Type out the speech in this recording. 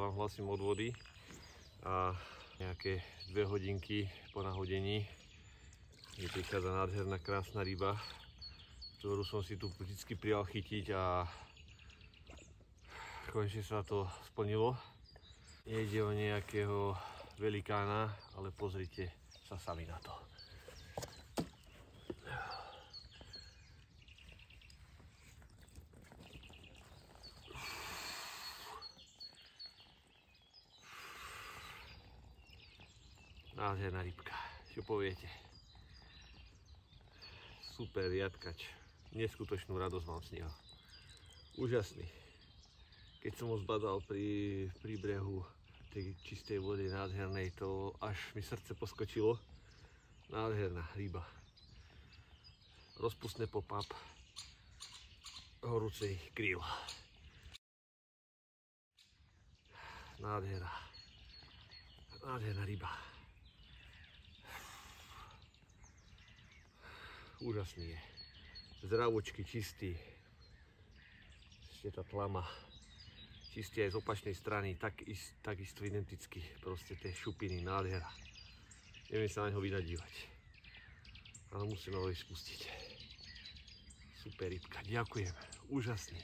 sa vám hlasím od vody a nejaké 2 hodinky po nahodení mi prichádza nádherná krásna ryba, ktorú som si tu vždycky prijal chytiť a konečne sa to splnilo. Nejde o nejakého velikána, ale pozrite sa sami na to. Nádherná rybka, čo poviete? Super riadkač, neskutočnú radosť mám z neho. Úžasný. Keď som ho zbadal pri brehu tej čistej vody nádhernej, to až mi srdce poskočilo. Nádherná ryba. Rozpustné pop-up horúcej kríl. Nádherná. Nádherná ryba. Úžasný je. Zdravočky, čistý. Ešte tá tlama. Čistý aj z opačnej strany, takisto identicky. Proste tie šupiny, nádhera. Neviem sa na ňo vynadívať. Ale musíme ho ísť spustiť. Super rybka, ďakujem. Úžasný.